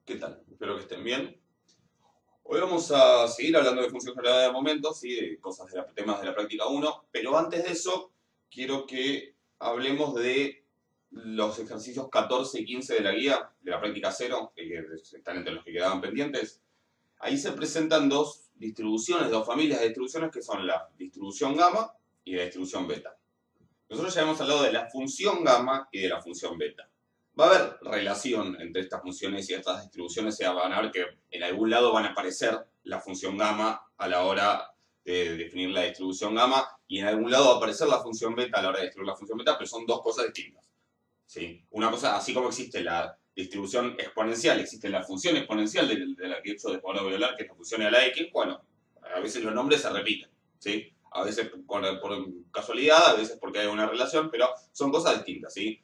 ¿Qué tal? Espero que estén bien. Hoy vamos a seguir hablando de función generada de momentos, ¿sí? De cosas temas de la práctica uno, pero antes de eso quiero que hablemos de los ejercicios 14 y 15 de la guía, de la práctica cero, que están entre los que quedaban pendientes. Ahí se presentan dos distribuciones, dos familias de distribuciones que son la distribución gamma y la distribución beta. Nosotros ya hemos hablado de la función gamma y de la función beta. Va a haber relación entre estas funciones y estas distribuciones, o sea, van a ver que en algún lado van a aparecer la función gamma a la hora de definir la distribución gamma y en algún lado va a aparecer la función beta a la hora de distribuir la función beta, pero son dos cosas distintas. ¿Sí? Una cosa, así como existe la distribución exponencial, existe la función exponencial de la que después lo voy a hablar, que es la función a la x, bueno, a veces los nombres se repiten, ¿sí? A veces por casualidad, a veces porque hay una relación, pero son cosas distintas, ¿sí?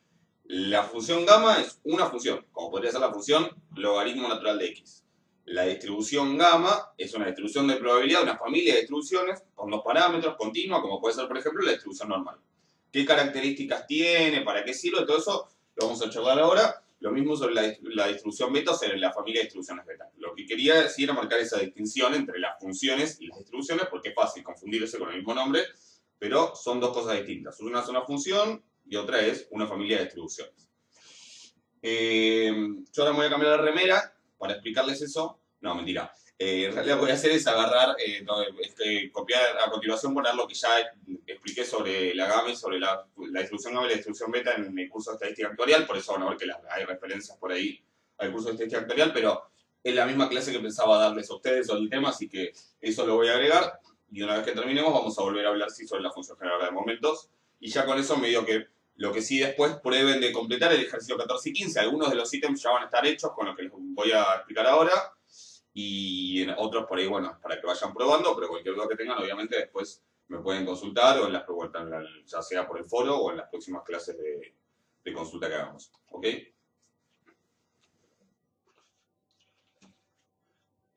La función gamma es una función, como podría ser la función logaritmo natural de x. La distribución gamma es una distribución de probabilidad, una familia de distribuciones con dos parámetros, continua, como puede ser, por ejemplo, la distribución normal. ¿Qué características tiene? ¿Para qué sirve? Todo eso lo vamos a charlar ahora. Lo mismo sobre la distribución beta o sobre la familia de distribuciones beta. Lo que quería decir era marcar esa distinción entre las funciones y las distribuciones, porque es fácil confundirse con el mismo nombre, pero son dos cosas distintas. Una es una función y otra es una familia de distribuciones. Yo ahora me voy a cambiar la remera para explicarles eso. No, mentira. En realidad lo que voy a hacer es agarrar, copiar a continuación, poner lo que ya expliqué sobre la gamma y sobre la distribución gamma y la distribución beta en el curso de estadística actuarial, por eso van a ver que hay referencias por ahí al curso de estadística actuarial, pero es la misma clase que pensaba darles a ustedes sobre el tema, así que eso lo voy a agregar, y una vez que terminemos vamos a volver a hablar sí, sobre la función generadora de momentos, y ya con eso me digo que lo que sí después prueben de completar el ejercicio 14 y 15, algunos de los ítems ya van a estar hechos con lo que les voy a explicar ahora, y en otros por ahí, bueno, para que vayan probando, pero cualquier duda que tengan, obviamente después me pueden consultar o en las ya sea por el foro o en las próximas clases de consulta que hagamos. ¿Ok?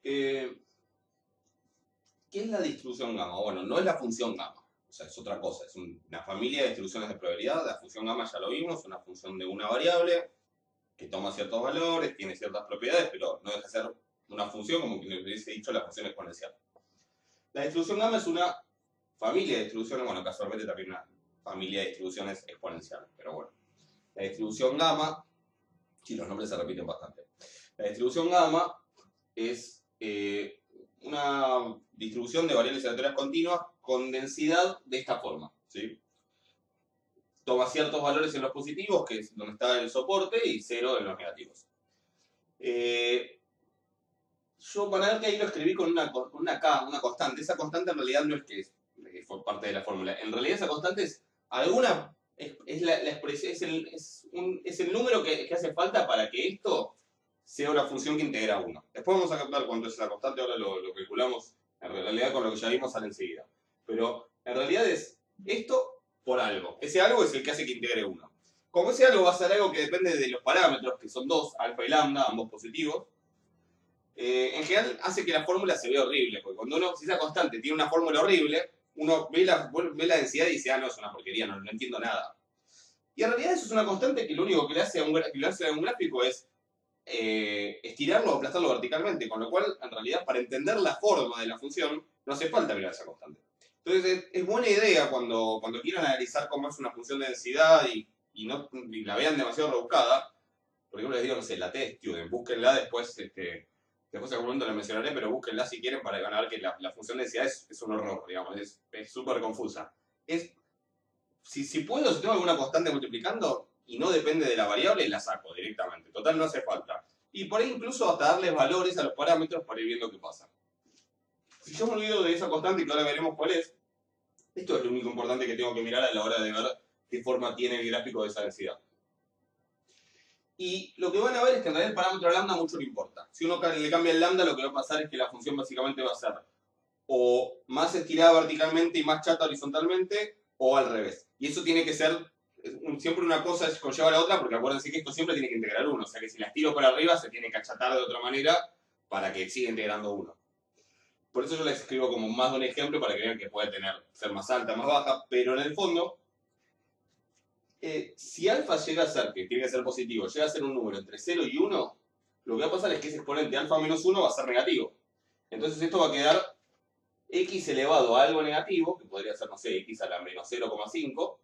¿Qué es la distribución gamma? Bueno, no es la función gamma, o sea, es otra cosa, es una familia de distribuciones de probabilidad. La función gamma ya lo vimos, es una función de una variable que toma ciertos valores, tiene ciertas propiedades, pero no deja de ser una función, como que les hubiese dicho la función exponencial. La distribución gamma es una familia de distribuciones, bueno, casualmente también una familia de distribuciones exponenciales, pero bueno. La distribución gamma, sí, los nombres se repiten bastante. La distribución gamma es una distribución de variables aleatorias continuas con densidad de esta forma, ¿sí? Toma ciertos valores en los positivos, que es donde está el soporte, y 0 en los negativos. Yo para ver que ahí lo escribí con una constante. Esa constante en realidad no es que fue parte de la fórmula. En realidad esa constante es alguna, es la expresión, es el número que hace falta para que esto sea una función que integra 1. Después vamos a calcular cuánto es la constante, ahora lo calculamos en realidad con lo que ya vimos sale enseguida. Pero en realidad es esto por algo. Ese algo es el que hace que integre 1. Como ese algo va a ser algo que depende de los parámetros, que son 2, alfa y lambda, ambos positivos, en general hace que la fórmula se vea horrible, porque cuando uno, si esa constante tiene una fórmula horrible, uno ve la densidad y dice, ah, no, es una porquería, no entiendo nada. Y en realidad eso es una constante que lo único que le hace a un gráfico es estirarlo o aplastarlo verticalmente, con lo cual, en realidad, para entender la forma de la función, no hace falta mirar esa constante. Entonces, es buena idea cuando quieran analizar cómo es una función de densidad y la vean demasiado rebuscada, por ejemplo, les digo, no sé, la T-Student, búsquenla después, después en algún momento la mencionaré, pero búsquenla si quieren para ganar que la función de densidad es un horror, digamos, es súper confusa. Si puedo, si tengo alguna constante multiplicando y no depende de la variable, la saco directamente. Total, no hace falta. Y por ahí incluso hasta darles valores a los parámetros para ir viendo qué pasa. Si yo me olvido de esa constante, que ahora veremos cuál es, esto es lo único importante que tengo que mirar a la hora de ver qué forma tiene el gráfico de esa densidad. Y lo que van a ver es que en realidad el parámetro lambda mucho no importa. Si uno le cambia el lambda, lo que va a pasar es que la función básicamente va a ser o más estirada verticalmente y más chata horizontalmente, o al revés. Y eso tiene que ser, siempre una cosa conlleva a la otra, porque acuérdense que esto siempre tiene que integrar 1. O sea que si la estiro para arriba, se tiene que achatar de otra manera para que siga integrando 1. Por eso yo les escribo como más de un ejemplo para que vean que puede ser más alta, más baja, pero en el fondo, si alfa llega a ser, que tiene que ser positivo, llega a ser un número entre 0 y 1, lo que va a pasar es que ese exponente alfa menos 1 va a ser negativo. Entonces esto va a quedar x elevado a algo negativo, que podría ser, no sé, x a la menos 0,5,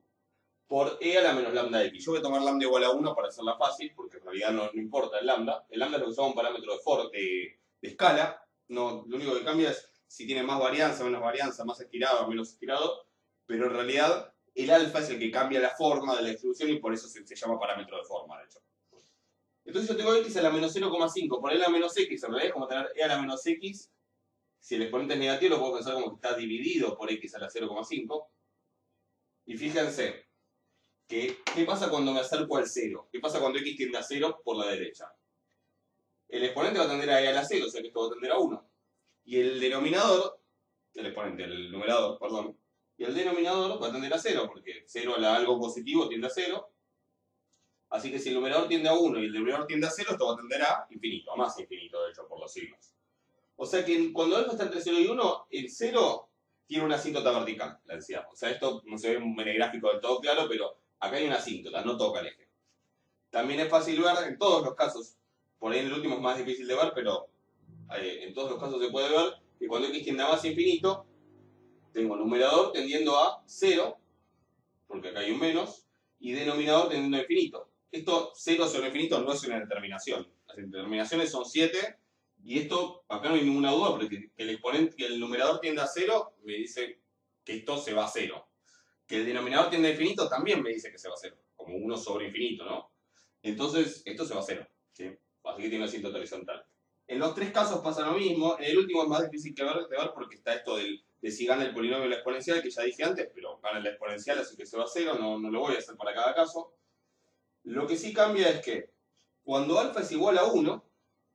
por e a la menos lambda x. Yo voy a tomar lambda igual a 1 para hacerla fácil, porque en realidad no importa el lambda. El lambda es lo que se llama un parámetro de escala. No, lo único que cambia es si tiene más varianza, menos varianza, más estirado, menos estirado. Pero en realidad el alfa es el que cambia la forma de la distribución y por eso se llama parámetro de forma, de hecho. Entonces yo tengo x a la menos 0,5 por e a la menos x. En realidad es como tener e a la menos x. Si el exponente es negativo, lo puedo pensar como que está dividido por x a la 0,5. Y fíjense, ¿qué pasa cuando me acerco al 0? ¿Qué pasa cuando x tiende a 0 por la derecha? El exponente va a tender a e a la 0, o sea que esto va a tender a 1. Y el denominador, el numerador, perdón, y el denominador va a tender a 0, porque 0 a algo positivo tiende a 0. Así que si el numerador tiende a 1 y el denominador tiende a 0, esto va a tender a infinito, a más infinito, de hecho, por los signos. O sea que cuando alfa está entre 0 y 1, el 0 tiene una asíntota vertical, la decíamos. O sea, esto no se ve en el gráfico del todo claro, pero acá hay una asíntota, no toca el eje. También es fácil ver en todos los casos, por ahí en el último es más difícil de ver, pero en todos los casos se puede ver que cuando x tiende a más infinito, tengo numerador tendiendo a 0, porque acá hay un menos, y denominador tendiendo a infinito. Esto 0 sobre infinito no es una determinación. Las determinaciones son 7, y esto, acá no hay ninguna duda, porque el exponente, que el numerador tiende a 0, me dice que esto se va a 0. Que el denominador tiende a infinito también me dice que se va a 0, como 1 sobre infinito, ¿no? Entonces, esto se va a 0, ¿sí? Así que tiene una asíntota horizontal. En los tres casos pasa lo mismo. En el último es más difícil de ver porque está esto de si gana el polinomio o la exponencial, que ya dije antes, pero gana la exponencial, así que se va a 0, no lo voy a hacer para cada caso. Lo que sí cambia es que cuando alfa es igual a 1,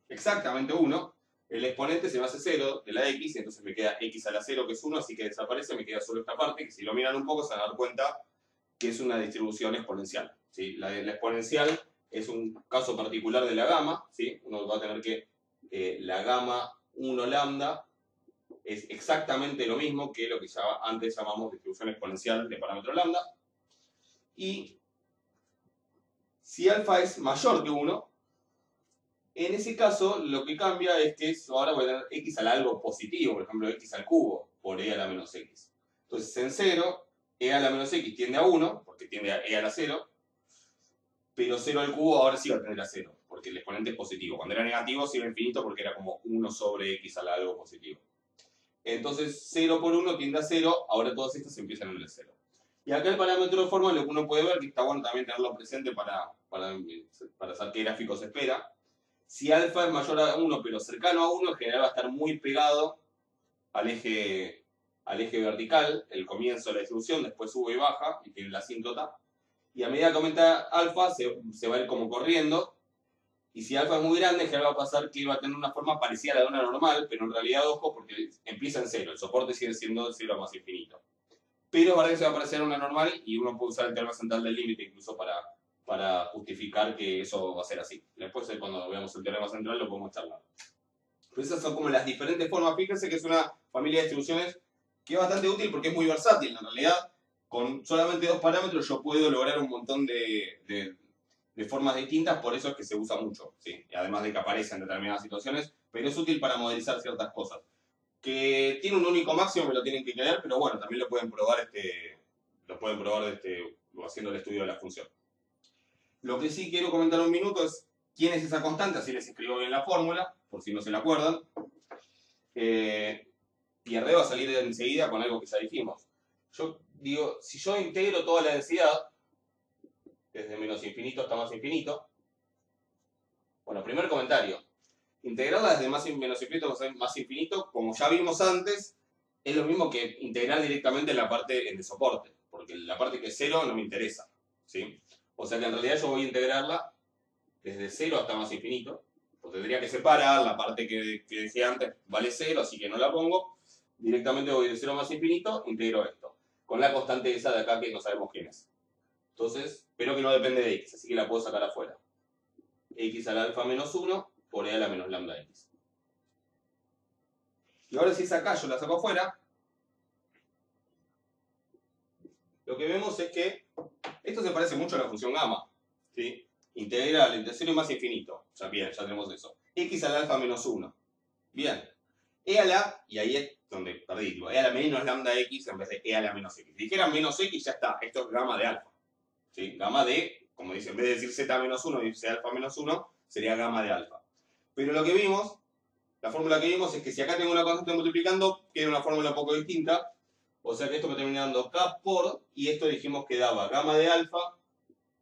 exactamente 1, el exponente se me hace 0 de la x, y entonces me queda x a la 0, que es 1, así que desaparece, me queda solo esta parte, que si lo miran un poco se van a dar cuenta que es una distribución exponencial, ¿sí? La exponencial es un caso particular de la gama, ¿sí? Uno va a tener que la gama 1 lambda es exactamente lo mismo que lo que ya antes llamamos distribución exponencial de parámetro lambda. Y si alfa es mayor que 1, en ese caso lo que cambia es que ahora voy a tener x a la algo positivo, por ejemplo x al cubo por e a la menos x. Entonces en 0, e a la menos x tiende a 1, porque tiende a e a la 0, pero 0 al cubo ahora sí va a tender a 0, porque el exponente es positivo. Cuando era negativo sí era infinito porque era como 1 sobre x a la algo positivo. Entonces 0 por 1 tiende a 0, ahora todas estas empiezan en el 0. Y acá el parámetro de forma, lo que uno puede ver, que está bueno también tenerlo presente para saber qué gráfico se espera. Si alfa es mayor a 1 pero cercano a 1, en general va a estar muy pegado al eje vertical, el comienzo de la distribución, después sube y baja, y tiene la asíntota. Y a medida que aumenta alfa, se va a ir como corriendo. Y si alfa es muy grande, en general va a pasar que va a tener una forma parecida a la de una normal, pero en realidad, ojo, porque empieza en 0, el soporte sigue siendo 0 más infinito. Pero es verdad que se va a parecer a una normal y uno puede usar el teorema central del límite incluso para justificar que eso va a ser así. Después, cuando veamos el teorema central, lo podemos charlar. Pero esas son como las diferentes formas. Fíjense que es una familia de distribuciones que es bastante útil porque es muy versátil. En realidad, con solamente 2 parámetros yo puedo lograr un montón de formas distintas, por eso es que se usa mucho, ¿sí? Y además de que aparece en determinadas situaciones, pero es útil para modelizar ciertas cosas. Que tiene un único máximo, me lo tienen que creer, pero bueno, también lo pueden probar, haciendo el estudio de la función. Lo que sí quiero comentar un minuto es quién es esa constante, así les escribo bien la fórmula, por si no se la acuerdan. Y R va a salir enseguida con algo que ya dijimos. Yo digo, si yo integro toda la densidad, desde menos infinito hasta más infinito, bueno, primer comentario, integrarla desde menos infinito hasta más infinito, como ya vimos antes, es lo mismo que integrar directamente la parte de soporte, porque la parte que es 0 no me interesa, ¿sí? O sea que en realidad yo voy a integrarla desde 0 hasta más infinito, pues tendría que separar la parte que dije antes, vale 0, así que no la pongo, directamente voy de 0 a más infinito, integro esto, con la constante esa de acá que no sabemos quién es. Entonces, pero que no depende de x, así que la puedo sacar afuera. X a la alfa menos 1 por e a la menos lambda x. Y ahora si esa acá yo la saco afuera, lo que vemos es que esto se parece mucho a la función gamma, ¿sí? Integral entre 0 y más infinito. Ya bien, ya tenemos eso. X al alfa menos 1. Bien. E a la, y ahí es donde perdí, tipo, E a la menos lambda X en vez de E a la menos X. Si dijeran menos X, ya está. Esto es gamma de alfa. ¿Sí? Gamma de, como dice, en vez de decir Z menos 1, dice alfa menos 1, sería gamma de alfa. Pero lo que vimos, la fórmula que vimos es que si acá tengo una constante multiplicando, queda una fórmula un poco distinta. O sea que esto me termina dando K por, y esto dijimos que daba gamma de alfa,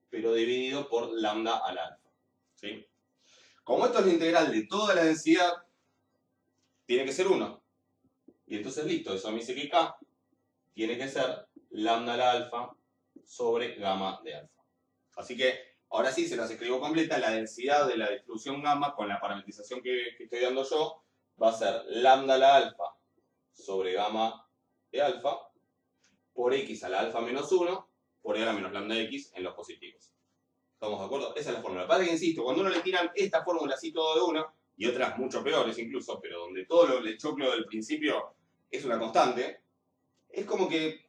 pero dividido por lambda al alfa. ¿Sí? Como esto es la integral de toda la densidad, tiene que ser 1. Y entonces listo, eso me dice que K tiene que ser lambda al alfa sobre gamma de alfa. Así que ahora sí se las escribo completa. La densidad de la distribución gamma con la parametrización que estoy dando yo va a ser lambda a la alfa sobre gamma de alfa por x a la alfa menos 1 por e a la menos lambda x en los positivos. ¿Estamos de acuerdo? Esa es la fórmula. Para que insisto, cuando uno le tiran esta fórmula así todo de una, y otras mucho peores incluso, pero donde todo el choclo del principio es una constante, es como que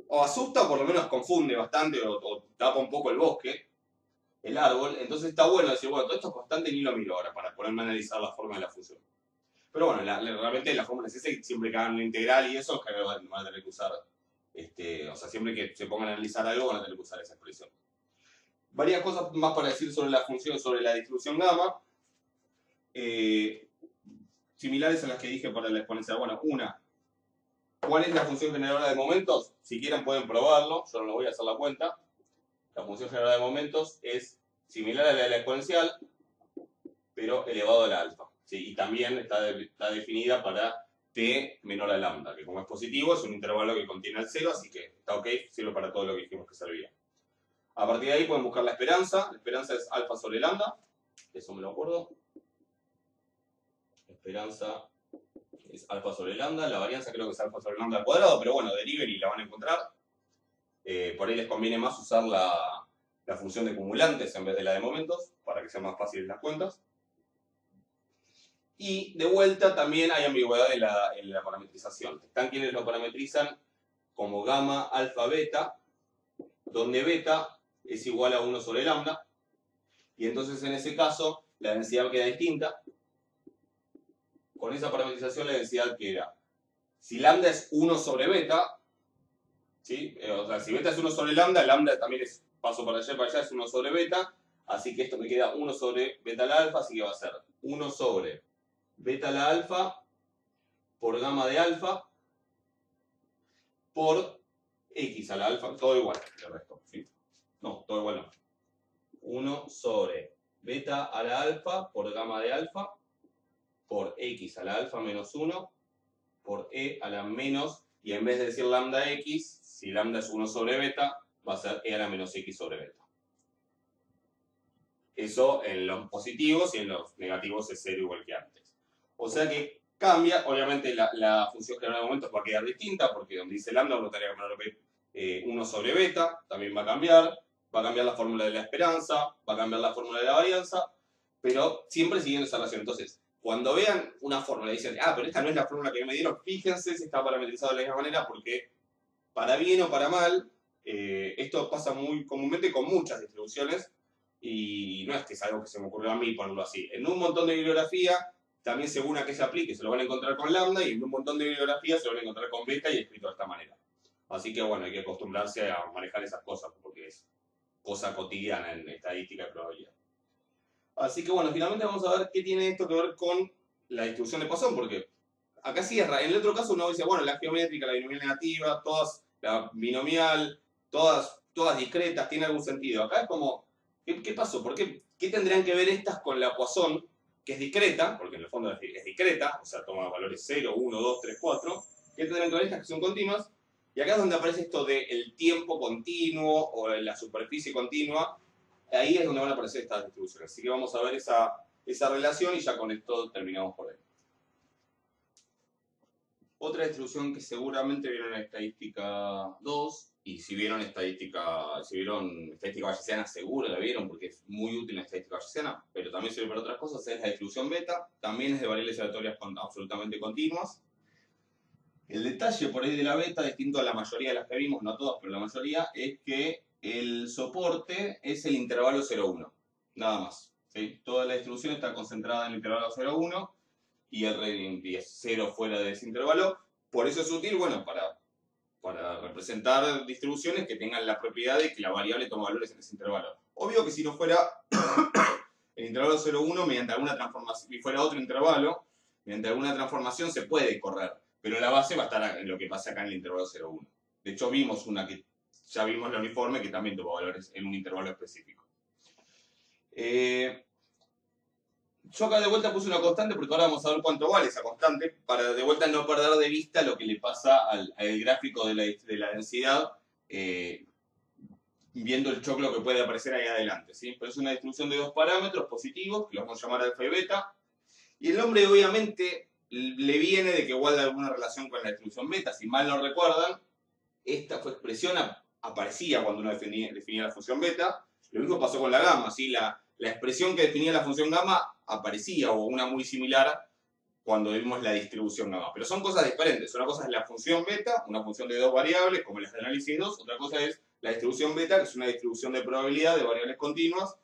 o asusta o por lo menos confunde bastante o tapa un poco el bosque, el árbol. Entonces está bueno decir, bueno, todo esto es constante y ni lo miro ahora para ponerme a analizar la forma de la función. Pero bueno, realmente la fórmula es esa y siempre que hagan la integral y eso es que van a tener que usar, o sea, siempre que se pongan a analizar algo van a tener que usar esa expresión. Varias cosas más para decir sobre la función, sobre la distribución gamma. Similares a las que dije para la exponencial. Bueno, una, ¿cuál es la función generadora de momentos? Si quieren pueden probarlo, yo no lo voy a hacer la cuenta. La función generadora de momentos es similar a la de la exponencial, pero elevado a la alfa. ¿Sí? Y también está definida para t menor a lambda, que como es positivo es un intervalo que contiene el 0, así que está ok, sirve para todo lo que dijimos que servía. A partir de ahí pueden buscar la esperanza. La esperanza es alfa sobre lambda, eso me lo acuerdo. La esperanza es alfa sobre lambda, la varianza creo que es alfa sobre lambda al cuadrado, pero bueno, deriven y la van a encontrar. Por ahí les conviene más usar la función de cumulantes en vez de la de momentos, para que sean más fáciles las cuentas. Y de vuelta también hay ambigüedad en la parametrización. Están quienes lo parametrizan como gamma, alfa, beta, donde beta es igual a 1 sobre lambda, y entonces en ese caso la densidad queda distinta. Con esa parametrización la densidad queda, si lambda es 1 sobre beta, ¿sí? O sea, si beta es 1 sobre lambda, lambda también es, paso para allá, es 1 sobre beta, así que esto me queda 1 sobre beta a la alfa, así que va a ser 1 sobre beta a la alfa por gamma de alfa por x a la alfa, todo igual, el resto, ¿sí? No, todo igual no. 1 sobre beta a la alfa por gamma de alfa por x a la alfa menos 1 por e a la menos, y en vez de decir lambda x, si lambda es 1 sobre beta, va a ser e a la menos x sobre beta. Eso en los positivos y en los negativos es 0 igual que antes. O sea que cambia, obviamente la función general de momentos va a quedar distinta, porque donde dice lambda uno tendría que poner 1 sobre beta, también va a cambiar la fórmula de la esperanza, va a cambiar la fórmula de la varianza, pero siempre siguiendo esa relación. Entonces, cuando vean una fórmula y dicen, pero esta no es la fórmula que me dieron, fíjense si está parametrizado de la misma manera, porque para bien o para mal, esto pasa muy comúnmente con muchas distribuciones, y no es que es algo que se me ocurrió a mí ponerlo así. En un montón de bibliografía, también según a qué se aplique, se lo van a encontrar con lambda, y en un montón de bibliografía se lo van a encontrar con beta y escrito de esta manera. Así que bueno, hay que acostumbrarse a manejar esas cosas, porque es cosa cotidiana en estadística y probabilidad. Así que bueno, finalmente vamos a ver qué tiene esto que ver con la distribución de Poisson, porque acá cierra. En el otro caso uno dice, bueno, la geométrica, la binomial negativa, todas, la binomial, todas discretas, tiene algún sentido. Acá es como, ¿qué pasó? ¿Qué tendrían que ver estas con la Poisson, que es discreta, porque en el fondo es discreta, o sea, toma valores 0, 1, 2, 3, 4. ¿Qué tendrían que ver estas que son continuas? Y acá es donde aparece esto del tiempo continuo o la superficie continua. Ahí es donde van a aparecer estas distribuciones. Así que vamos a ver esa relación y ya con esto terminamos por ahí. Otra distribución que seguramente vieron en estadística 2, y si vieron estadística bayesiana, seguro la vieron porque es muy útil en estadística bayesiana, pero también sirve para otras cosas, es la distribución beta, también es de variables aleatorias absolutamente continuas. El detalle por ahí de la beta, distinto a la mayoría de las que vimos, no todas, pero la mayoría, es que el soporte es el intervalo 0,1, nada más. ¿sí? Toda la distribución está concentrada en el intervalo 0, 1 y el 0 fuera de ese intervalo. Por eso es útil, bueno, para representar distribuciones que tengan la propiedad de que la variable toma valores en ese intervalo. Obvio que si no fuera el intervalo 0, 1, mediante alguna transformación, y fuera otro intervalo, mediante alguna transformación se puede correr, pero la base va a estar en lo que pasa acá en el intervalo 0, 1. De hecho, vimos una que ya vimos la uniforme que también toma valores en un intervalo específico. Yo acá de vuelta puse una constante porque ahora vamos a ver cuánto vale esa constante para de vuelta no perder de vista lo que le pasa al gráfico de la densidad viendo el choclo que puede aparecer ahí adelante, ¿sí? Pero es una distribución de dos parámetros positivos que los vamos a llamar alfa y beta y el nombre obviamente le viene de que guarda alguna relación con la distribución beta. Si mal no recuerdan, esta expresión aparecía cuando uno definía la función beta. Lo mismo pasó con la gamma, ¿sí? La expresión que definía la función gamma aparecía, o una muy similar, cuando vimos la distribución gamma. Pero son cosas diferentes. Una cosa es la función beta, una función de dos variables, como las de análisis de dos. Otra cosa es la distribución beta, que es una distribución de probabilidad de variables continuas,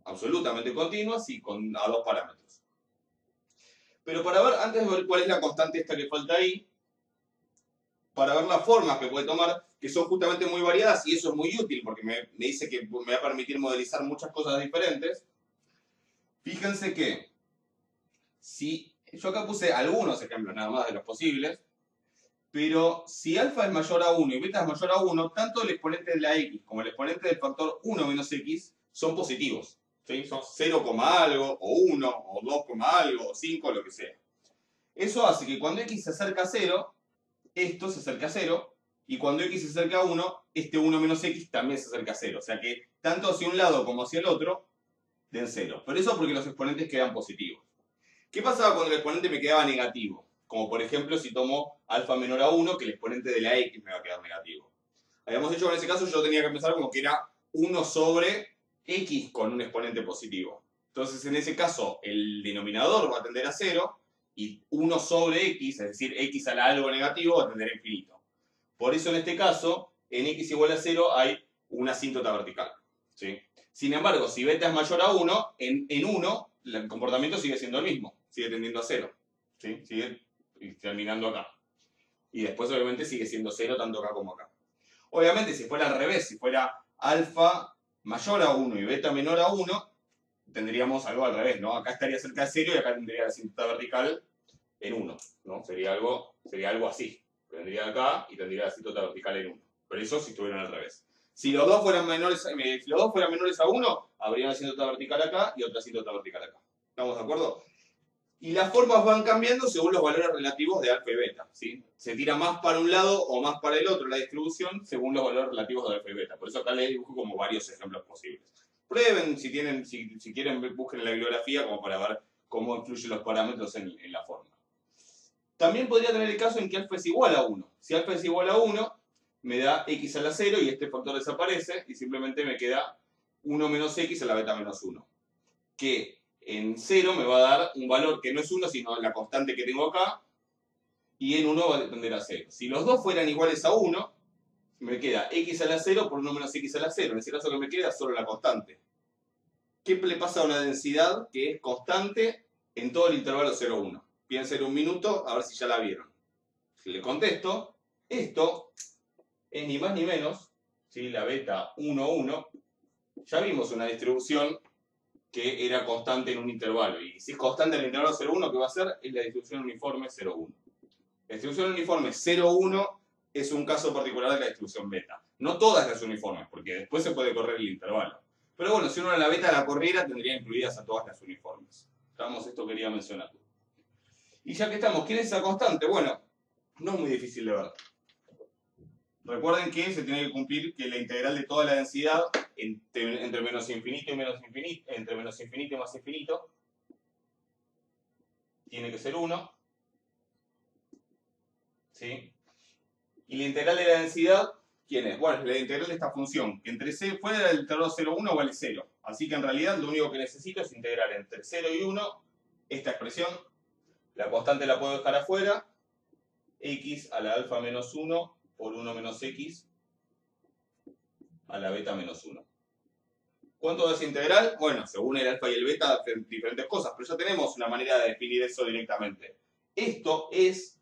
absolutamente continuas y a dos parámetros. Pero para ver, antes de ver cuál es la constante esta que falta ahí, para ver las formas que puede tomar, que son justamente muy variadas, y eso es muy útil porque me dice que me va a permitir modelizar muchas cosas diferentes. Fíjense que, si yo acá puse algunos ejemplos nada más de los posibles, pero si alfa es mayor a 1 y beta es mayor a 1, tanto el exponente de la x como el exponente del factor 1 menos x son positivos. ¿Sí? Son 0, algo, o 1, o 2, algo, o 5, lo que sea. Eso hace que cuando x se acerca a 0, esto se acerca a 0, y cuando x se acerca a 1, este 1 menos x también se acerca a 0. O sea que tanto hacia un lado como hacia el otro den 0. Pero eso porque los exponentes quedan positivos. ¿Qué pasaba cuando el exponente me quedaba negativo? Como por ejemplo si tomo alfa menor a 1, que el exponente de la x me va a quedar negativo. Habíamos dicho que en ese caso yo tenía que pensar como que era 1 sobre x con un exponente positivo. Entonces en ese caso el denominador va a tender a 0, y 1 sobre x, es decir, x a la algo negativo, va a tender a infinito. Por eso en este caso, en x igual a 0 hay una asíntota vertical. ¿Sí? Sin embargo, si beta es mayor a 1, en 1 el comportamiento sigue siendo el mismo, sigue tendiendo a 0. ¿Sí? Sigue terminando acá. Y después obviamente sigue siendo 0 tanto acá como acá. Obviamente si fuera al revés, si fuera alfa mayor a 1 y beta menor a 1, tendríamos algo al revés, ¿no? Acá estaría cerca de 0 y acá tendría la asíntota vertical en 1, ¿no? Sería algo así. Tendría acá y tendría la asíntota vertical en 1. Pero eso si estuvieran al revés. Si los dos fueran menores a 1, habría una asíntota vertical acá y otra asíntota vertical acá. ¿Estamos de acuerdo? Y las formas van cambiando según los valores relativos de alfa y beta, ¿sí? Se tira más para un lado o más para el otro la distribución según los valores relativos de alfa y beta. Por eso acá les dibujo como varios ejemplos posibles. Prueben, si quieren, busquen en la bibliografía como para ver cómo influyen los parámetros en la forma. También podría tener el caso en que alfa es igual a 1. Si alfa es igual a 1, me da x a la 0 y este factor desaparece y simplemente me queda 1 menos x a la beta menos 1. Que en 0 me va a dar un valor que no es 1, sino la constante que tengo acá, y en 1 va a tender a 0. Si los dos fueran iguales a 1, me queda x a la 0 por 1 menos x a la 0. En ese caso que me queda solo la constante. ¿Qué le pasa a una densidad que es constante en todo el intervalo 0, 1? Piensen un minuto, a ver si ya la vieron. Si le contesto, esto es ni más ni menos, ¿sí? La beta 1, 1. Ya vimos una distribución que era constante en un intervalo. Y si es constante en el intervalo 0, 1, ¿qué va a hacer? Es la distribución uniforme 0, 1. La distribución uniforme 0, 1 es un caso particular de la distribución beta. No todas las uniformes, porque después se puede correr el intervalo. Pero bueno, si uno en la beta la corriera, tendría incluidas a todas las uniformes. Estamos, esto quería mencionar. Y ya que estamos, ¿quién es esa constante? Bueno, no es muy difícil de ver. Recuerden que se tiene que cumplir que la integral de toda la densidad entre menos infinito y menos infinito, entre menos infinito y más infinito, tiene que ser 1. ¿Sí? Y la integral de la densidad, ¿quién es? Bueno, es la integral de esta función, que entre fuera del intervalo 0, 1 vale 0. Así que en realidad lo único que necesito es integrar entre 0 y 1 esta expresión. La constante la puedo dejar afuera. X a la alfa menos 1 por 1 menos x a la beta menos 1. ¿Cuánto da esa integral? Bueno, según el alfa y el beta, diferentes cosas, pero ya tenemos una manera de definir eso directamente. Esto es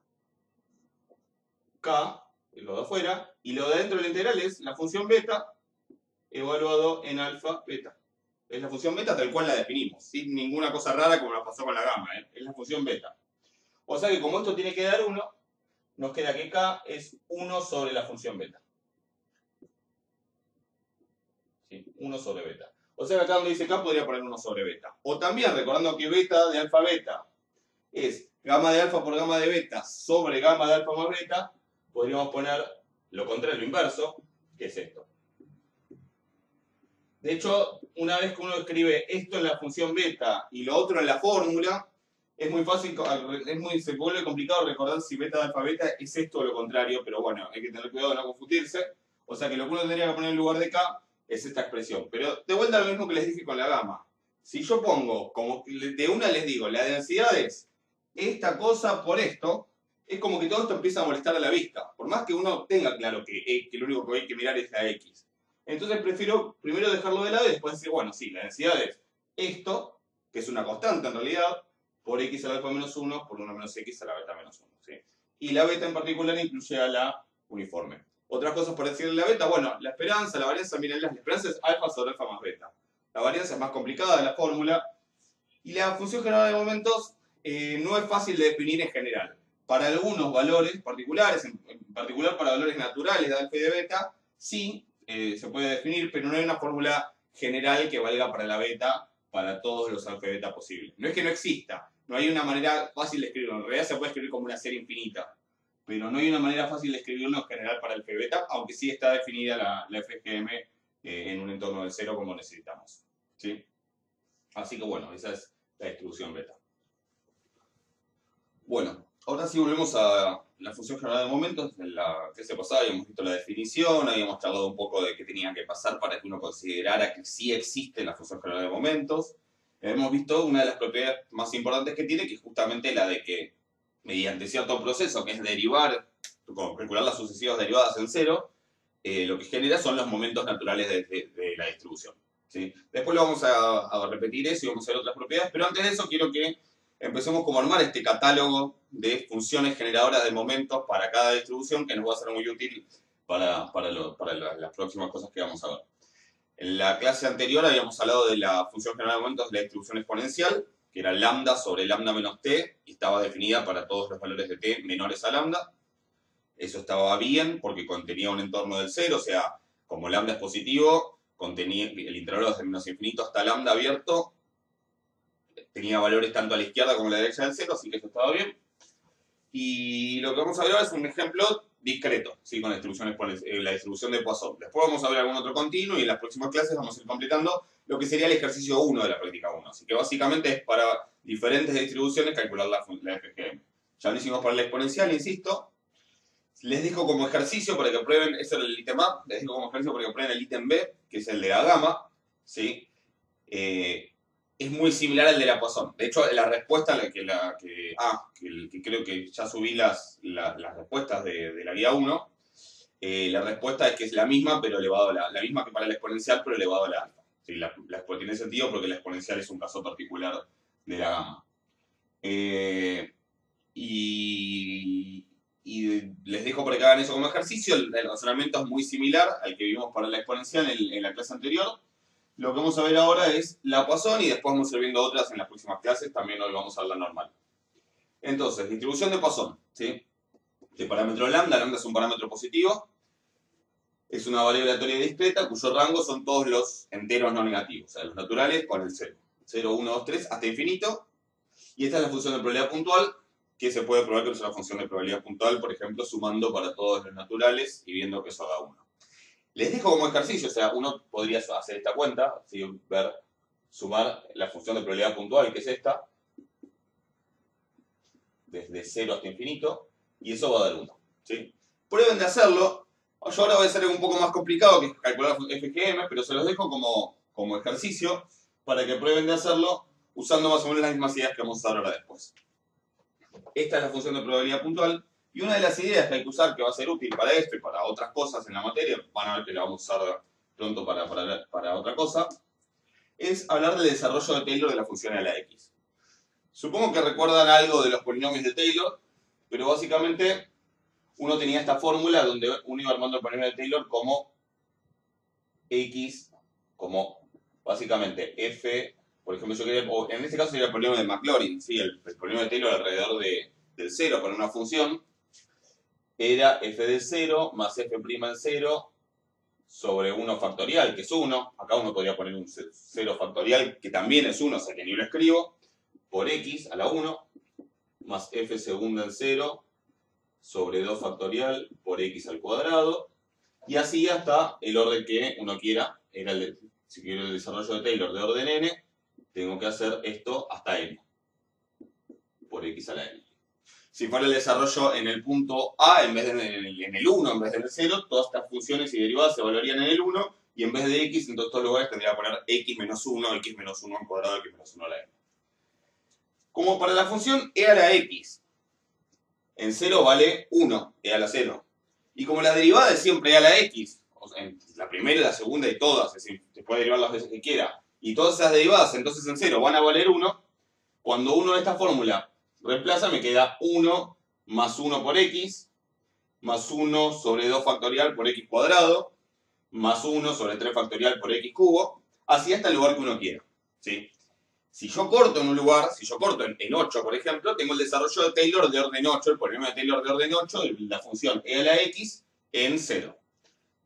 K, lo de afuera, y lo de dentro de la integral es la función beta evaluado en alfa beta. Es la función beta tal cual la definimos, sin ninguna cosa rara como nos pasó con la gamma, ¿eh? Es la función beta. O sea que como esto tiene que dar 1, nos queda que K es 1 sobre la función beta. ¿Sí? 1 sobre beta. O sea que acá donde dice K podría poner 1 sobre beta. O también recordando que beta de alfa beta es gamma de alfa por gamma de beta sobre gamma de alfa más beta, podríamos poner lo contrario, lo inverso, que es esto. De hecho, una vez que uno escribe esto en la función beta y lo otro en la fórmula, es muy fácil, se vuelve complicado recordar si beta de alfa beta es esto o lo contrario, pero bueno, hay que tener cuidado de no confundirse. O sea que lo que uno tendría que poner en lugar de K es esta expresión. Pero de vuelta lo mismo que les dije con la gamma. Si yo pongo, como de una les digo, la densidad es esta cosa por esto, es como que todo esto empieza a molestar a la vista. Por más que uno tenga claro que lo único que hay que mirar es la X. Entonces prefiero primero dejarlo de lado y después decir, bueno, sí, la densidad es esto, que es una constante en realidad, por x a la alfa menos 1 por 1 menos x a la beta menos 1. ¿Sí? Y la beta en particular incluye a la uniforme. Otras cosas por decirle la beta, bueno, la esperanza, la varianza, miren, la esperanza es alfa sobre alfa más beta. La varianza es más complicada de la fórmula. Y la función general de momentos no es fácil de definir en general. Para algunos valores particulares, en particular para valores naturales de alfa y de beta, sí se puede definir, pero no hay una fórmula general que valga para la beta para todos los alfa y beta posibles. No es que no exista, no hay una manera fácil de escribirlo. En realidad se puede escribir como una serie infinita, pero no hay una manera fácil de escribirlo en general para alfa y beta, aunque sí está definida la FGM en un entorno del cero como necesitamos. ¿Sí? Así que bueno, esa es la distribución beta. Bueno, ahora sí volvemos a la función general de momentos. En la clase pasada habíamos visto la definición, habíamos charlado un poco de qué tenía que pasar para que uno considerara que sí existe la función general de momentos. Hemos visto una de las propiedades más importantes que tiene, que es justamente la de que mediante cierto proceso, que es derivar, calcular las sucesivas derivadas en cero, lo que genera son los momentos naturales de la distribución. ¿Sí? Después lo vamos a repetir eso y vamos a ver otras propiedades, pero antes de eso quiero que empecemos como a armar este catálogo de funciones generadoras de momentos para cada distribución que nos va a ser muy útil para las próximas cosas que vamos a ver. En la clase anterior habíamos hablado de la función generada de momentos de la distribución exponencial, que era lambda sobre lambda menos t, y estaba definida para todos los valores de t menores a lambda. Eso estaba bien porque contenía un entorno del cero, o sea, como lambda es positivo, contenía el intervalo desde menos infinito hasta lambda abierto, tenía valores tanto a la izquierda como a la derecha del cero, así que eso estaba bien. Y lo que vamos a ver ahora es un ejemplo discreto, ¿sí? Con la distribución de Poisson. Después vamos a ver algún otro continuo y en las próximas clases vamos a ir completando lo que sería el ejercicio 1 de la práctica 1. Así que básicamente es para diferentes distribuciones calcular la FGM. Ya lo hicimos para la exponencial, insisto. Les dejo como ejercicio para que prueben, eso era el ítem A, les dejo como ejercicio para que prueben el ítem B, que es el de la gamma, ¿sí? Es muy similar al de la Poisson. De hecho, la respuesta, que creo que ya subí las respuestas de la guía 1, la respuesta es que es la misma, pero elevado a la misma que para la exponencial, pero elevado a la alfa. ¿Sí? Tiene sentido porque la exponencial es un caso particular de la gamma. Y les dejo para que hagan eso como ejercicio. El razonamiento es muy similar al que vimos para la exponencial en la clase anterior. Lo que vamos a ver ahora es la Poisson y después vamos a ir viendo otras en las próximas clases. También hoy vamos a ver la normal. Entonces, distribución de Poisson, ¿sí? De parámetro lambda, lambda es un parámetro positivo. Es una variable aleatoria discreta cuyo rango son todos los enteros no negativos, o sea, los naturales con el 0. 0, 1, 2, 3 hasta infinito. Y esta es la función de probabilidad puntual, que se puede probar que es una función de probabilidad puntual, por ejemplo, sumando para todos los naturales y viendo que eso haga 1. Les dejo como ejercicio, o sea, uno podría hacer esta cuenta, ¿sí? Sumar la función de probabilidad puntual, que es esta, desde 0 hasta infinito, y eso va a dar 1. ¿Sí? Prueben de hacerlo. Yo ahora voy a hacer algo un poco más complicado, que es calcular FGM, pero se los dejo como ejercicio para que prueben de hacerlo usando más o menos las mismas ideas que vamos a usar ahora después. Esta es la función de probabilidad puntual. Y una de las ideas que hay que usar, que va a ser útil para esto y para otras cosas en la materia, van a ver que la vamos a usar pronto para otra cosa, es hablar del desarrollo de Taylor de la función a la x. Supongo que recuerdan algo de los polinomios de Taylor, pero básicamente uno tenía esta fórmula donde uno iba armando el polinomio de Taylor como x, como básicamente f, por ejemplo, yo quería, o en este caso sería el polinomio de Maclaurin, ¿sí? el polinomio de Taylor alrededor del 0 con una función, era f de 0 más f' en 0 sobre 1 factorial, que es 1. Acá uno podría poner un 0 factorial, que también es 1, o sea que ni lo escribo, por x a la 1, más f segunda en 0 sobre 2 factorial por x al cuadrado, y así hasta el orden que uno quiera. Era si quiero el desarrollo de Taylor de orden n, tengo que hacer esto hasta n, por x a la n. Si fuera el desarrollo en el punto A, en vez de en el 1, en vez de en el 0, todas estas funciones y derivadas se evaluarían en el 1, y en vez de x, en todos estos lugares tendría que poner x menos 1, x menos 1 al cuadrado, x menos 1 a la n. Como para la función e a la x, en 0 vale 1, e a la 0. Y como la derivada es siempre e a la x, o sea, en la primera, la segunda y todas, es decir, se puede derivar las veces que quiera, y todas esas derivadas entonces en 0 van a valer 1, cuando uno de esta fórmula reemplaza me queda 1 más 1 por x, más 1 sobre 2 factorial por x cuadrado, más 1 sobre 3 factorial por x cubo, así hasta el lugar que uno quiera, ¿sí? Si yo corto en un lugar, si yo corto en 8, por ejemplo, tengo el desarrollo de Taylor de orden 8, el polinomio de Taylor de orden 8, la función e a la x en 0.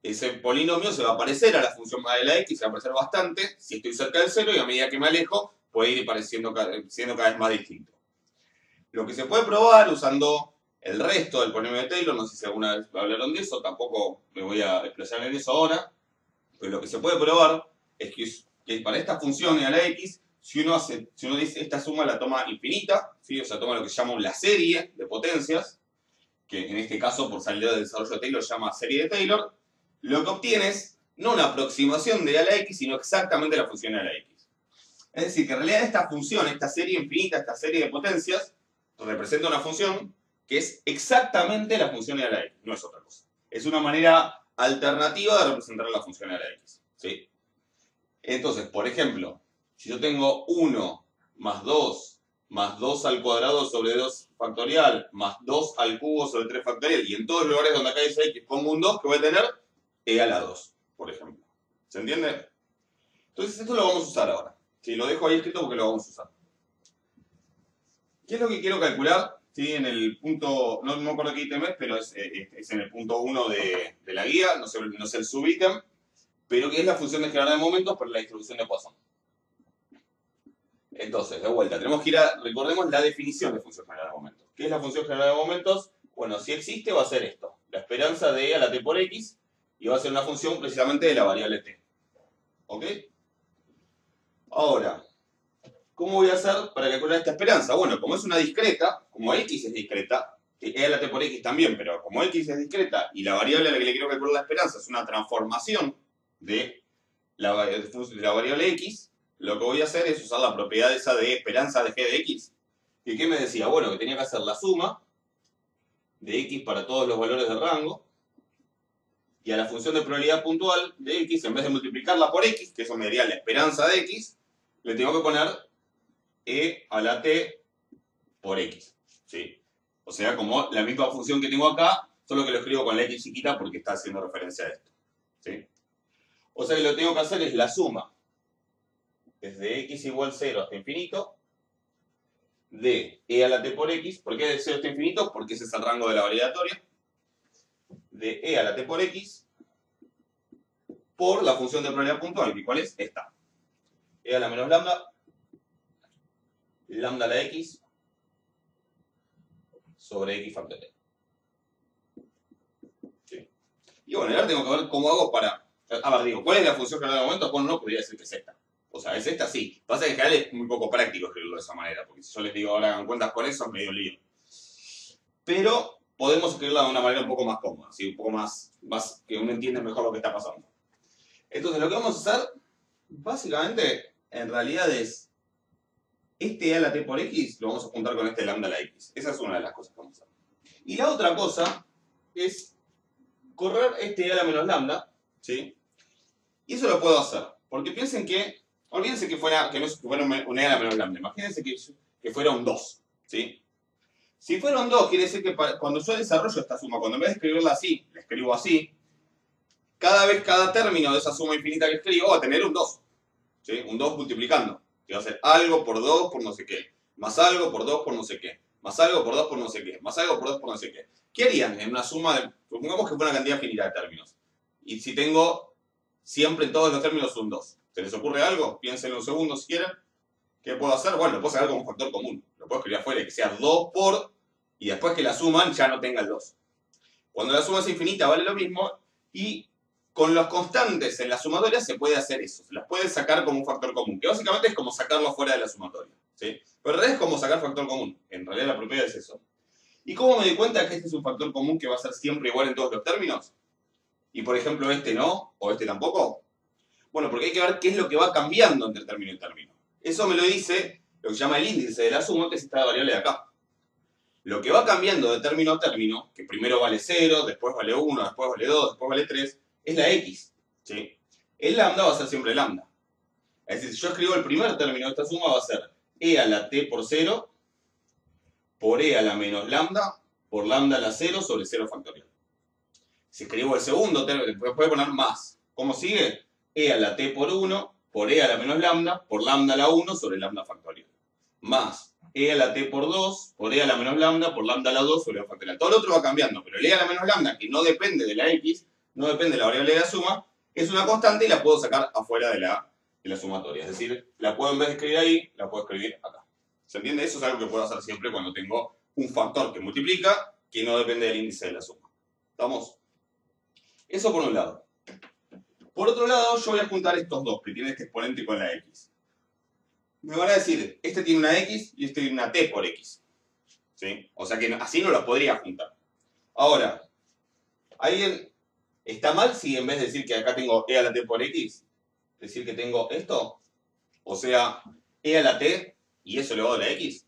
Ese polinomio se va a parecer a la función a la x, se va a parecer bastante si estoy cerca del 0, y a medida que me alejo puede ir siendo cada vez más distinto. Lo que se puede probar usando el resto del polinomio de Taylor, no sé si alguna vez hablaron de eso, tampoco me voy a explayar en eso ahora, pero lo que se puede probar es que para esta función e a la x, si uno dice esta suma la toma infinita, ¿sí? O sea, toma lo que llamamos la serie de potencias, que en este caso, por salir del desarrollo de Taylor, se llama serie de Taylor, lo que obtienes no una aproximación de a la x, sino exactamente la función a la x. Es decir, que en realidad esta función, esta serie infinita, esta serie de potencias, representa una función que es exactamente la función a la x, no es otra cosa. Es una manera alternativa de representar la función a la x, ¿sí? Entonces, por ejemplo, si yo tengo 1 más 2 al cuadrado sobre 2 factorial, más 2 al cubo sobre 3 factorial, y en todos los lugares donde acá dice x pongo un 2, que voy a tener e a la 2, por ejemplo. ¿Se entiende? Entonces esto lo vamos a usar ahora. Sí, lo dejo ahí escrito porque lo vamos a usar. ¿Qué es lo que quiero calcular? Sí, en el punto, no me acuerdo qué ítem es, pero es en el punto 1 de la guía, no sé el subítem, pero que es la función de generador de momentos por la distribución de Poisson. Entonces, de vuelta, tenemos que ir recordemos la definición de función generadora de momentos. ¿Qué es la función generadora de momentos? Bueno, si existe va a ser esto, la esperanza de e a la t por x, y va a ser una función precisamente de la variable t. ¿Ok? Ahora, ¿cómo voy a hacer para calcular esta esperanza? Bueno, como es una discreta, como x es discreta, e a la t por x también, pero como x es discreta y la variable a la que le quiero calcular la esperanza es una transformación de la variable x, lo que voy a hacer es usar la propiedad esa de esperanza de g de x. ¿Y qué me decía? Bueno, que tenía que hacer la suma de x para todos los valores de rango, y a la función de probabilidad puntual de x, en vez de multiplicarla por x, que eso me daría la esperanza de x, le tengo que poner e a la t por x. ¿Sí? O sea, como la misma función que tengo acá, solo que lo escribo con la x chiquita porque está haciendo referencia a esto. ¿Sí? O sea que lo que tengo que hacer es la suma desde x igual 0 hasta infinito de e a la t por x. ¿Por qué de 0 hasta infinito? Porque ese es el rango de la variatoria. De e a la t por x por la función de probabilidad puntual, que ¿cuál es? Esta. E a la menos lambda, lambda a la x sobre x factorial. ¿Sí? Y bueno, ahora tengo que ver cómo hago para... A ver, digo, ¿cuál es la función general de momentos? Bueno, no podría decir que es esta. O sea, es esta sí. Pasa que en general es muy poco práctico escribirlo de esa manera, porque si yo les digo ahora hagan cuentas con eso, es medio lío. Pero podemos escribirla de una manera un poco más cómoda, ¿sí? Un poco más que uno entiende mejor lo que está pasando. Entonces, lo que vamos a hacer, básicamente, en realidad es este e a la t por x lo vamos a juntar con este lambda a la x. Esa es una de las cosas que vamos a hacer. Y la otra cosa es correr este e a la menos lambda, ¿sí? Y eso lo puedo hacer, porque piensen que Olvídense que no fuera un E a la menos lambda. Imagínense que fuera un 2. ¿Sí? Si fuera un 2, quiere decir que cuando yo desarrollo esta suma, cuando en vez de escribirla así, la escribo así, cada término de esa suma infinita que escribo va a tener un 2. ¿Sí? Un 2 multiplicando. Que va a ser algo por 2 por no sé qué. Más algo por 2 por no sé qué. Más algo por 2 por no sé qué. Más algo por 2 por no sé qué. ¿Qué harían en una suma de... Supongamos que fuera una cantidad finita de términos. Y si tengo siempre en todos los términos un 2. ¿Se les ocurre algo? Piensen un segundo si quieren. ¿Qué puedo hacer? Bueno, lo puedo sacar como un factor común. Lo puedo escribir afuera, que sea 2 por... Y después que la suman ya no tenga el 2. Cuando la suma es infinita vale lo mismo. Y con los constantes en la sumatoria se puede hacer eso. Se las puede sacar como un factor común. Que básicamente es como sacarlo fuera de la sumatoria. ¿Sí? Pero en realidad es como sacar factor común. En realidad la propiedad es eso. ¿Y cómo me di cuenta que este es un factor común que va a ser siempre igual en todos los términos? Y por ejemplo este no, o este tampoco. Bueno, porque hay que ver qué es lo que va cambiando entre término y término. Eso me lo dice lo que se llama el índice de la suma, que es esta variable de acá. Lo que va cambiando de término a término, que primero vale 0, después vale 1, después vale 2, después vale 3, es la x. ¿Sí? El lambda va a ser siempre lambda. Es decir, si yo escribo el primer término de esta suma, va a ser e a la t por 0 por e a la menos lambda por lambda a la 0 sobre 0 factorial. Si escribo el segundo término, después puedo poner más. ¿Cómo sigue? E a la t por 1 por e a la menos lambda por lambda a la 1 sobre lambda factorial. Más e a la t por 2 por e a la menos lambda por lambda a la 2 sobre lambda factorial. Todo lo otro va cambiando, pero el e a la menos lambda, que no depende de la x, no depende de la variable de la suma, es una constante y la puedo sacar afuera de la sumatoria. Es decir, la puedo en vez de escribir ahí, la puedo escribir acá. ¿Se entiende? Eso es algo que puedo hacer siempre cuando tengo un factor que multiplica que no depende del índice de la suma. ¿Estamos? Eso por un lado. Por otro lado, yo voy a juntar estos dos, que tienen este exponente con la x. Me van a decir, este tiene una x y este tiene una t por x. ¿Sí? O sea que así no los podría juntar. Ahora, ¿alguien está mal si en vez de decir que acá tengo e a la t por x, decir que tengo esto? O sea, e a la t y eso elevado a la x.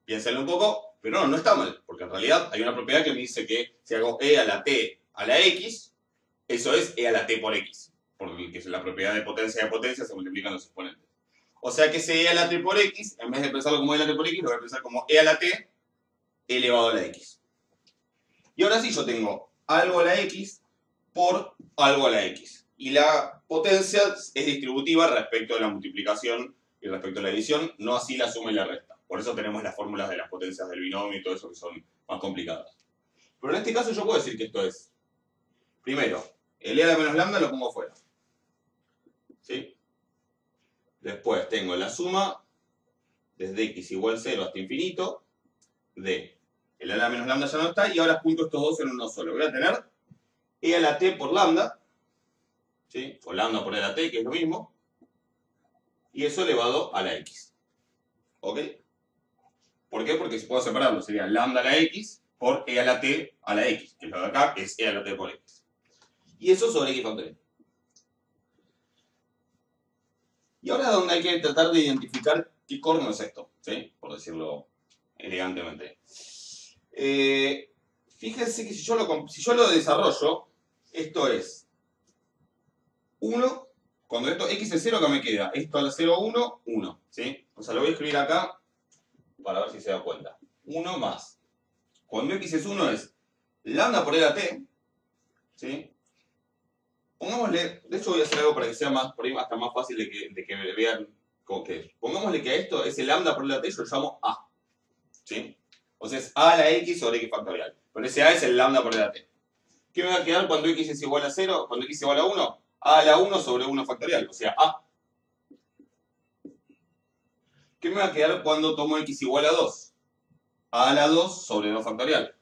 Piénsenlo un poco, pero no está mal, porque en realidad hay una propiedad que me dice que si hago e a la t a la x, eso es e a la t por x, porque es la propiedad de potencia se multiplican los exponentes. O sea que ese e a la t por x, en vez de pensarlo como e a la t por x, lo voy a pensar como e a la t elevado a la x. Y ahora sí yo tengo algo a la x por algo a la x. Y la potencia es distributiva respecto a la multiplicación y respecto a la división, no así la suma y la resta. Por eso tenemos las fórmulas de las potencias del binomio y todo eso que son más complicadas. Pero en este caso yo puedo decir que esto es, primero, el e a la menos lambda lo pongo fuera. ¿Sí? Después tengo la suma desde x igual 0 hasta infinito de el e a la menos lambda ya no está y ahora junto estos dos en uno solo. Voy a tener e a la t por lambda, ¿sí? O lambda por e a la t, que es lo mismo, y eso elevado a la x. ¿Ok? ¿Por qué? Porque si puedo separarlo sería lambda a la x por e a la t a la x, que lo de acá es e a la t por x. Y eso sobre x factorial. Y ahora es donde hay que tratar de identificar qué corno es esto, ¿sí? Por decirlo elegantemente. Fíjense que si yo lo desarrollo, esto es 1, cuando esto x es 0, acá me queda esto a la 0, 1, 1, ¿sí? O sea, lo voy a escribir acá para ver si se da cuenta. 1 más. Cuando x es 1 es lambda por e a la t, ¿sí? Pongámosle, de hecho voy a hacer algo para que sea más, por ahí hasta más fácil de que vean cómo que es. Pongámosle que a esto, ese lambda por e a la t, yo lo llamo a, ¿sí? O sea, es a a la x sobre x factorial. Pero ese a es el lambda por e a la t. ¿Qué me va a quedar cuando x es igual a 0? Cuando x es igual a 1, a la 1 sobre 1 factorial, o sea, a. ¿Qué me va a quedar cuando tomo x igual a 2? A la 2 sobre 2 factorial.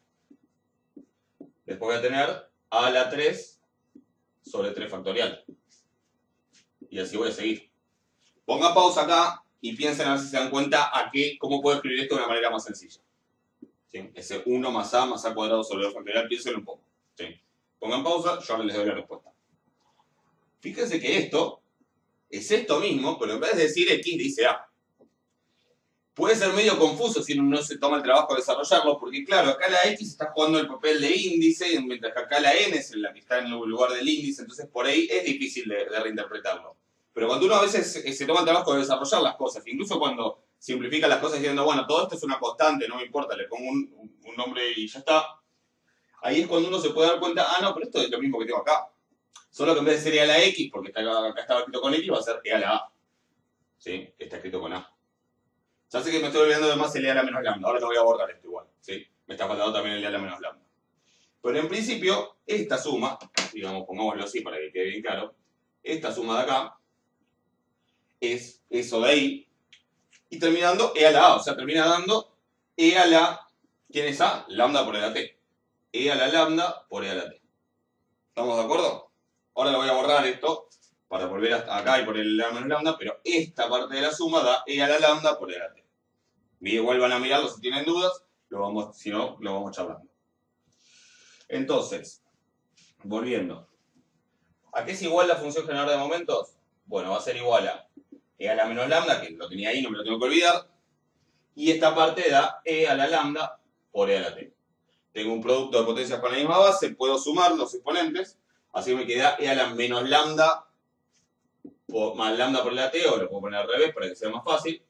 Después voy a tener a la 3 sobre 3 factorial. Y así voy a seguir. Pongan pausa acá y piensen a ver si se dan cuenta cómo puedo escribir esto de una manera más sencilla. ¿Sí? Ese 1 más a cuadrado sobre 2 factorial, piénsenlo un poco. ¿Sí? Pongan pausa, yo ahora les doy la respuesta. Fíjense que esto es esto mismo, pero en vez de decir x dice a. Puede ser medio confuso si uno no se toma el trabajo de desarrollarlo, porque claro, acá la x está jugando el papel de índice, mientras que acá la n es la que está en el lugar del índice, entonces por ahí es difícil de reinterpretarlo. Pero cuando uno a veces se toma el trabajo de desarrollar las cosas, incluso cuando simplifica las cosas diciendo, bueno, todo esto es una constante, no me importa, le pongo un nombre y ya está, ahí es cuando uno se puede dar cuenta, ah, no, pero esto es lo mismo que tengo acá. Solo que en vez de ser e a la x, porque acá estaba escrito con x, va a ser e a la a. ¿Sí? Que está escrito con a. Ya sé que me estoy olvidando de más el e a la menos lambda. Ahora lo voy a borrar esto igual. ¿Sí? Me está faltando también el e a la menos lambda. Pero en principio, esta suma, digamos, pongámoslo así para que quede bien claro, esta suma de acá es eso de ahí, y terminando e a la a, o sea, termina dando e a la, ¿quién es a? Lambda por e a la t. E a la lambda por e a la t. ¿Estamos de acuerdo? Ahora lo voy a borrar esto para volver hasta acá y por el e a la menos lambda, pero esta parte de la suma da e a la lambda por e a la t. Vuelvan a mirarlo si tienen dudas, si no, lo vamos charlando. Entonces, volviendo. ¿A qué es igual la función generadora de momentos? Bueno, va a ser igual a e a la menos lambda, que lo tenía ahí, no me lo tengo que olvidar. Y esta parte da e a la lambda por e a la t. Tengo un producto de potencias con la misma base, puedo sumar los exponentes, así me queda e a la menos lambda más lambda por e a la t, o lo puedo poner al revés para que sea más fácil.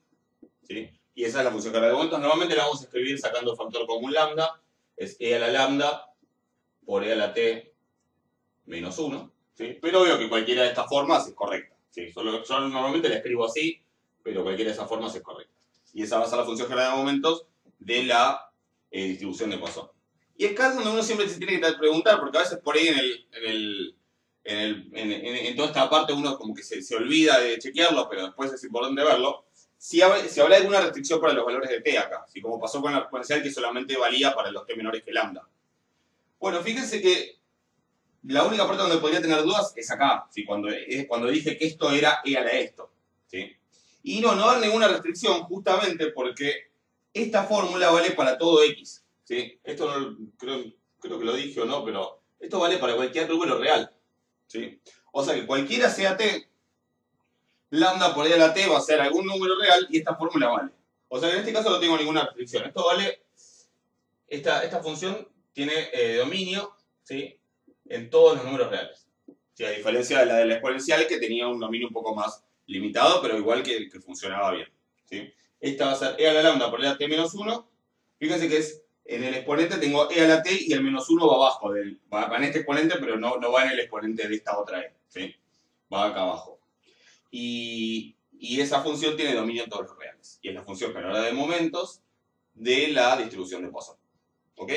¿Sí? Y esa es la función generadora de momentos. Normalmente la vamos a escribir sacando factor común lambda, es e a la lambda por e a la t menos 1. ¿Sí? Pero veo que cualquiera de estas formas es correcta. ¿Sí? Yo normalmente la escribo así, pero cualquiera de esas formas es correcta. Y esa va a ser la función generada de momentos de la distribución de Poisson. Y acá es donde uno siempre se tiene que preguntar, porque a veces por ahí en toda esta parte uno como que se olvida de chequearlo, pero después es importante verlo. Si habrá alguna restricción para los valores de t acá, ¿sí? Como pasó con la exponencial que solamente valía para los t menores que lambda. Bueno, fíjense que la única parte donde podría tener dudas es acá, ¿sí? Cuando dije que esto era e a la esto. ¿Sí? Y no va a haber ninguna restricción justamente porque esta fórmula vale para todo x. ¿Sí? Esto no, creo que lo dije o no, pero esto vale para cualquier número real. ¿Sí? O sea que cualquiera sea t, lambda por e a la t va a ser algún número real y esta fórmula vale. O sea que en este caso no tengo ninguna restricción. Esto vale, esta función tiene dominio, ¿sí? En todos los números reales. ¿Sí? A diferencia de la exponencial que tenía un dominio un poco más limitado, pero igual que funcionaba bien. ¿Sí? Esta va a ser e a la lambda por e a la t menos 1. Fíjense que en el exponente tengo e a la t y el menos 1 va abajo. Va en este exponente, pero no va en el exponente de esta otra e. ¿Sí? Va acá abajo. Y esa función tiene dominio en todos los reales. Y es la función generadora de momentos de la distribución de Poisson. ¿Ok?